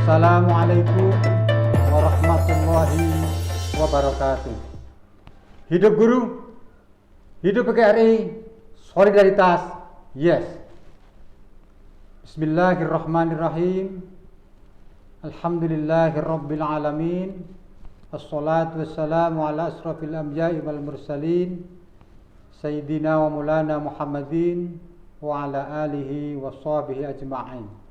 Assalamualaikum warahmatullahi wabarakatuh. Hidup guru, hidup PGRI, solidaritas, yes. Bismillahirrahmanirrahim. Alhamdulillahirabbil alamin. Assalatu wassalamu ala asrafil anbiya'i wal mursalin Sayyidina wa Maulana Muhammadin wa ala alihi wa sahbihi ajma'in.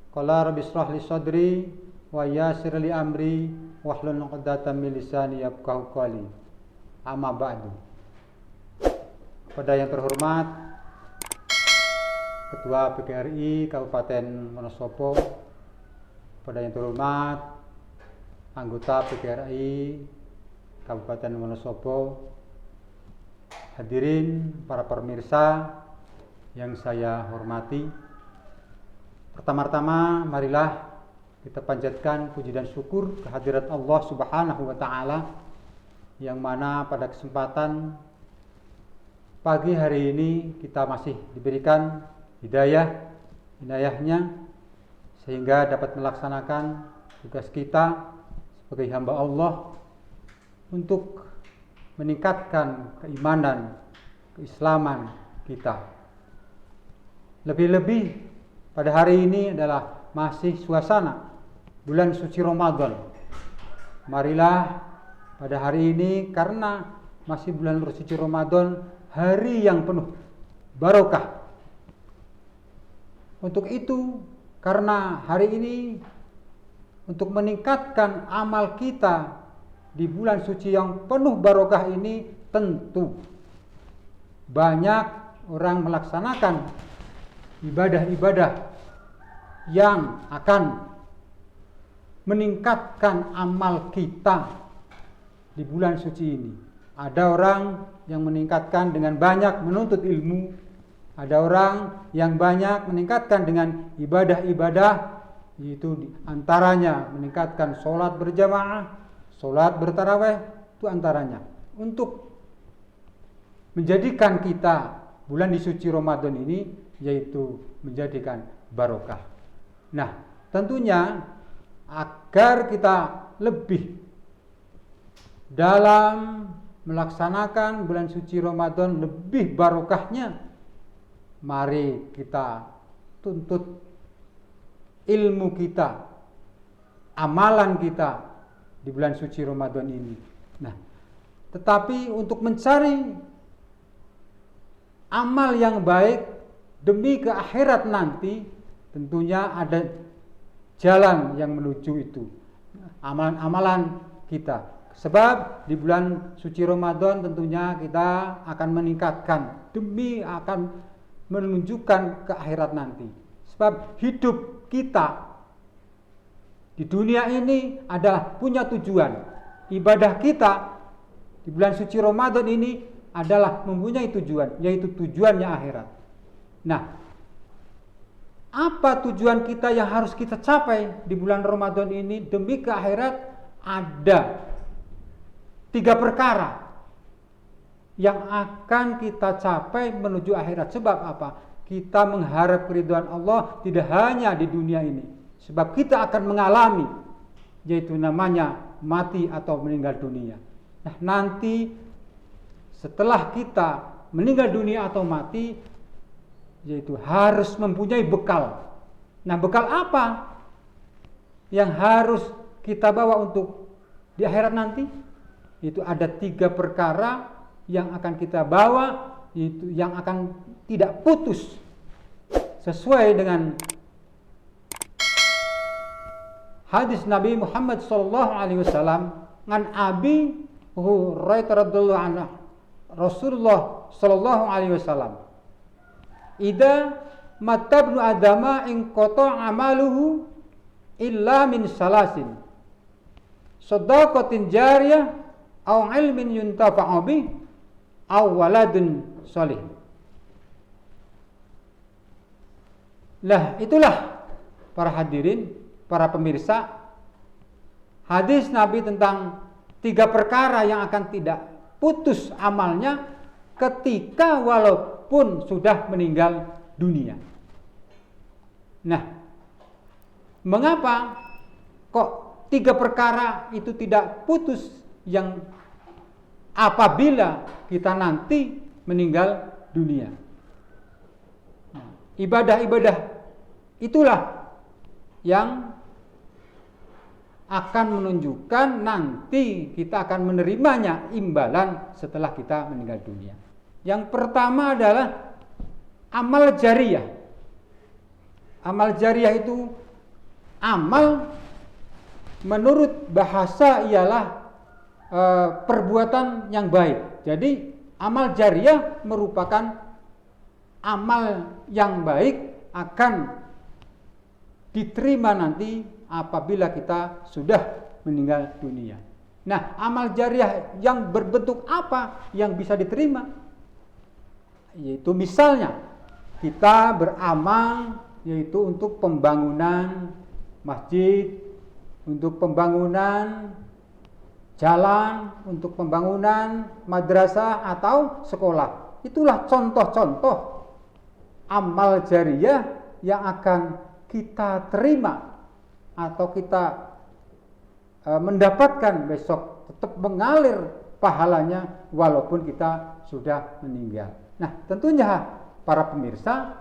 Qala rabbi shrah li sadri wa yassir li amri wahlul 'uqdatam min lisani yafqahu qawli. Amma ba'du. Kepada yang terhormat Ketua PGRI Kabupaten Wonosobo, kepada yang terhormat anggota PGRI Kabupaten Wonosobo, hadirin para pemirsa yang saya hormati. Pertama-tama marilah kita panjatkan puji dan syukur kehadirat Allah Subhanahu wa taala, yang mana pada kesempatan pagi hari ini kita masih diberikan hidayahnya sehingga dapat melaksanakan tugas kita sebagai hamba Allah untuk meningkatkan keimanan, keislaman kita. Lebih-lebih pada hari ini adalah masih suasana bulan suci Ramadan. Marilah pada hari ini, karena masih bulan suci Ramadan, hari yang penuh barokah. Untuk itu, karena hari ini untuk meningkatkan amal kita di bulan suci yang penuh barokah ini, tentu banyak orang melaksanakan ibadah-ibadah yang akan meningkatkan amal kita di bulan suci ini. Ada orang yang meningkatkan dengan banyak menuntut ilmu, ada orang yang banyak meningkatkan dengan ibadah-ibadah, yaitu antaranya meningkatkan sholat berjamaah, sholat bertarawih, itu antaranya untuk menjadikan kita bulan di suci Ramadan ini yaitu menjadikan barokah. Nah, tentunya agar kita lebih dalam melaksanakan bulan suci Ramadan lebih barokahnya, mari kita tuntut ilmu kita, amalan kita di bulan suci Ramadan ini. Nah, tetapi untuk mencari amal yang baik demi ke akhirat nanti, tentunya ada jalan yang menuju itu, amalan-amalan kita. Sebab di bulan suci Ramadan tentunya kita akan meningkatkan demi akan menunjukkan ke akhirat nanti. Sebab hidup kita di dunia ini adalah punya tujuan. Ibadah kita di bulan suci Ramadan ini adalah mempunyai tujuan, yaitu tujuannya akhirat. Nah, apa tujuan kita yang harus kita capai di bulan Ramadan ini demi ke akhirat? Ada 3 perkara yang akan kita capai menuju akhirat. Sebab apa? Kita mengharap keridhaan Allah tidak hanya di dunia ini. Sebab kita akan mengalami, yaitu namanya mati atau meninggal dunia. Nah, nanti setelah kita meninggal dunia atau mati, yaitu harus mempunyai bekal. Nah, bekal apa yang harus kita bawa untuk di akhirat nanti? Itu ada 3 perkara yang akan kita bawa, itu yang akan tidak putus, sesuai dengan hadis Nabi Muhammad SAW, ngan Abi Hurairah radhiyallahu anhu, Rasulullah SAW, Ida matabnu adama in qata amaluhu illa min salasin, shadaqatin jariyah aw ilmin yuntafa'u bih aw waladun shalih. Lah, itulah para hadirin, para pemirsa, hadis Nabi tentang 3 perkara yang akan tidak putus amalnya ketika walaupun sudah meninggal dunia. Nah, Mengapa kok 3 perkara itu tidak putus, yang apabila kita nanti meninggal dunia? Ibadah-ibadah itulah yang akan menunjukkan nanti kita akan menerimanya imbalan setelah kita meninggal dunia. Yang pertama adalah amal jariyah. Amal jariyah itu amal menurut bahasa ialah perbuatan yang baik. Jadi amal jariyah merupakan amal yang baik, akan diterima nanti apabila kita sudah meninggal dunia. Nah, amal jariyah yang berbentuk apa yang bisa diterima? Yaitu misalnya kita beramal yaitu untuk pembangunan masjid, untuk pembangunan jalan, untuk pembangunan madrasah atau sekolah. Itulah contoh-contoh amal jariyah yang akan kita terima atau kita mendapatkan besok, tetap mengalir pahalanya walaupun kita sudah meninggal. Nah, tentunya para pemirsa,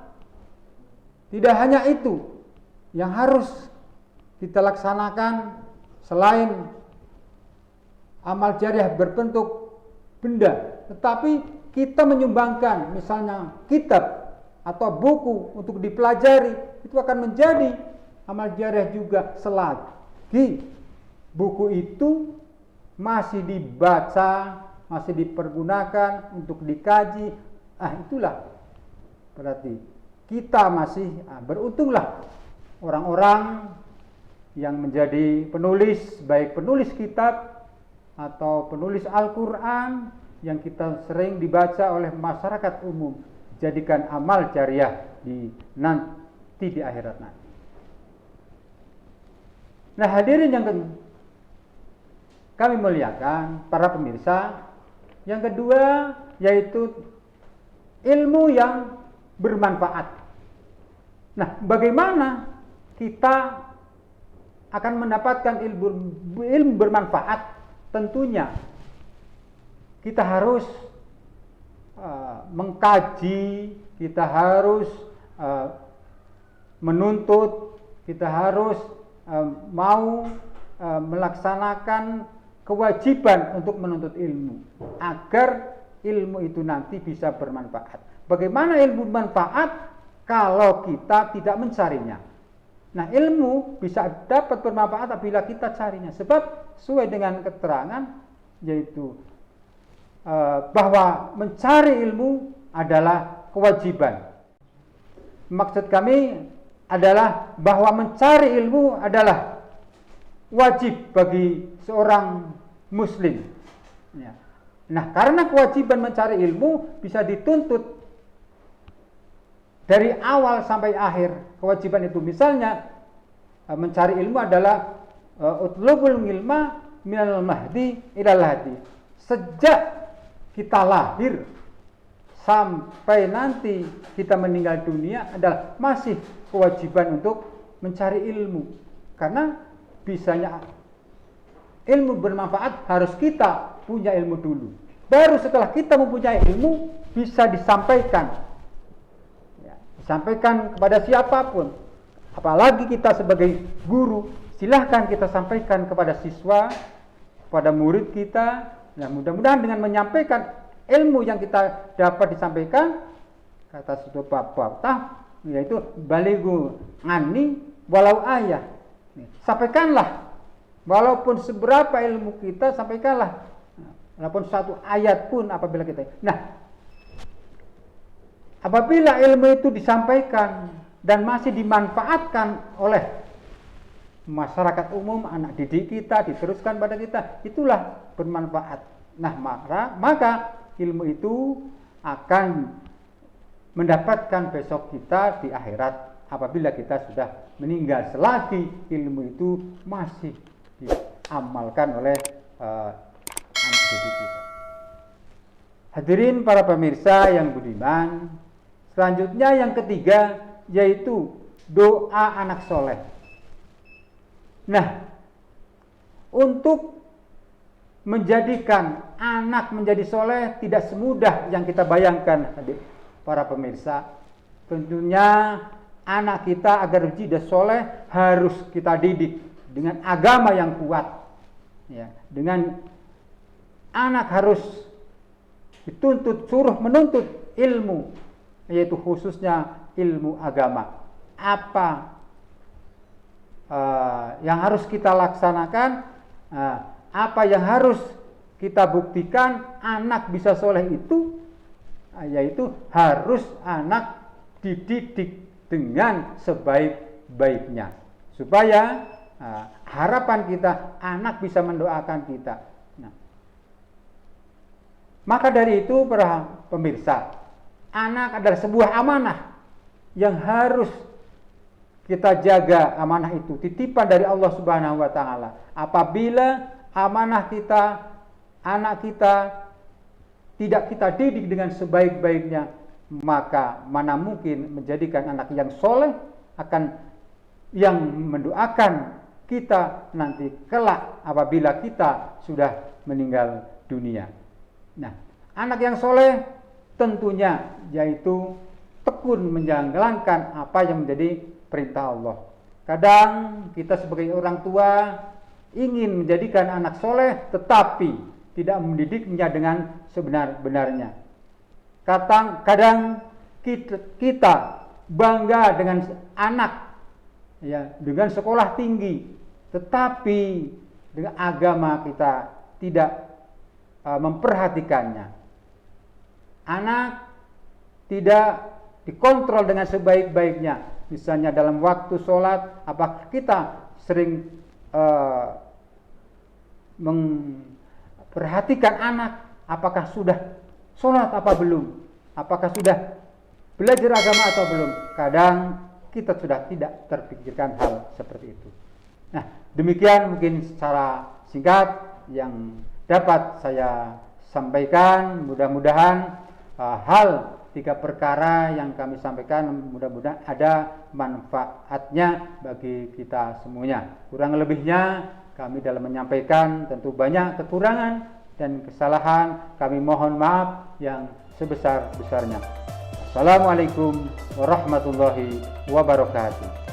tidak hanya itu yang harus kita laksanakan. Selain amal jariyah berbentuk benda, tetapi kita menyumbangkan misalnya kitab atau buku untuk dipelajari, itu akan menjadi amal jariyah juga selagi buku itu masih dibaca, masih dipergunakan untuk dikaji. Itulah berarti kita masih beruntunglah orang-orang yang menjadi penulis, baik penulis kitab atau penulis Al-Quran yang kita sering dibaca oleh masyarakat umum. Jadikan amal jariyah nanti di akhirat nanti. Nah, hadirin yang kami muliakan, para pemirsa, yang kedua yaitu ilmu yang bermanfaat. Nah, bagaimana kita akan mendapatkan ilmu bermanfaat? Tentunya kita harus mengkaji, kita harus menuntut, kita harus mau melaksanakan kewajiban untuk menuntut ilmu agar ilmu itu nanti bisa bermanfaat. Bagaimana ilmu bermanfaat kalau kita tidak mencarinya? Nah, ilmu bisa dapat bermanfaat apabila kita carinya. Sebab sesuai dengan keterangan yaitu bahwa mencari ilmu adalah kewajiban. Maksud kami adalah bahwa mencari ilmu adalah wajib bagi seorang muslim. Nah, karena kewajiban mencari ilmu bisa dituntut dari awal sampai akhir. Kewajiban itu misalnya mencari ilmu adalah utlubul ilma minal mahdi ilal hadi. Sejak kita lahir sampai nanti kita meninggal dunia adalah masih kewajiban untuk mencari ilmu. Karena bisanya ilmu bermanfaat harus kita punya ilmu dulu. Baru setelah kita mempunyai ilmu bisa disampaikan. Disampaikan kepada siapapun. Apalagi kita sebagai guru, silahkan kita sampaikan kepada siswa, kepada murid kita. Nah, mudah-mudahan dengan menyampaikan ilmu yang kita dapat disampaikan, kata suatu bapak, yaitu balighu anni walau ayah. Sampaikanlah, walaupun seberapa ilmu kita, sampaikanlah, walaupun satu ayat pun apabila kita. Nah, apabila ilmu itu disampaikan dan masih dimanfaatkan oleh masyarakat umum, anak didik kita, diteruskan pada kita, itulah bermanfaat. Nah, maka ilmu itu akan mendapatkan besok kita di akhirat apabila kita sudah meninggal, selagi ilmu itu masih diamalkan oleh anak didik kita. Hadirin para pemirsa yang budiman, selanjutnya yang ketiga yaitu doa anak soleh. Nah, untuk menjadikan anak menjadi soleh tidak semudah yang kita bayangkan, para pemirsa. Tentunya anak kita agar menjadi soleh harus kita didik dengan agama yang kuat. Ya, dengan anak harus dituntut, suruh menuntut ilmu, yaitu khususnya ilmu agama. Apa yang harus kita laksanakan? Apa yang harus kita buktikan anak bisa soleh itu, yaitu harus anak dididik dengan sebaik-baiknya, supaya harapan kita anak bisa mendoakan kita. Nah, maka dari itu para pemirsa, anak adalah sebuah amanah yang harus kita jaga. Amanah itu titipan dari Allah Subhanahu wa taala. Apabila amanah kita, anak kita tidak kita didik dengan sebaik-baiknya, maka mana mungkin menjadikan anak yang soleh, akan yang mendoakan kita nanti kelak apabila kita sudah meninggal dunia. Nah, anak yang soleh tentunya yaitu tekun menjalankan apa yang menjadi perintah Allah. Kadang kita sebagai orang tua ingin menjadikan anak soleh, tetapi tidak mendidiknya dengan sebenar-benarnya. Kadang kita bangga dengan anak, ya, dengan sekolah tinggi, tetapi dengan agama kita tidak memperhatikannya. Anak tidak dikontrol dengan sebaik-baiknya. Misalnya dalam waktu sholat, apakah kita sering memperhatikan anak, apakah sudah sholat apa belum, apakah sudah belajar agama atau belum. Kadang kita sudah tidak terpikirkan hal seperti itu. Nah, demikian mungkin secara singkat yang dapat saya sampaikan. Mudah-mudahan hal 3 perkara yang kami sampaikan mudah-mudahan ada manfaatnya bagi kita semuanya. Kurang lebihnya kami dalam menyampaikan tentu banyak kekurangan dan kesalahan, kami mohon maaf yang sebesar-besarnya. Assalamualaikum warahmatullahi wabarakatuh.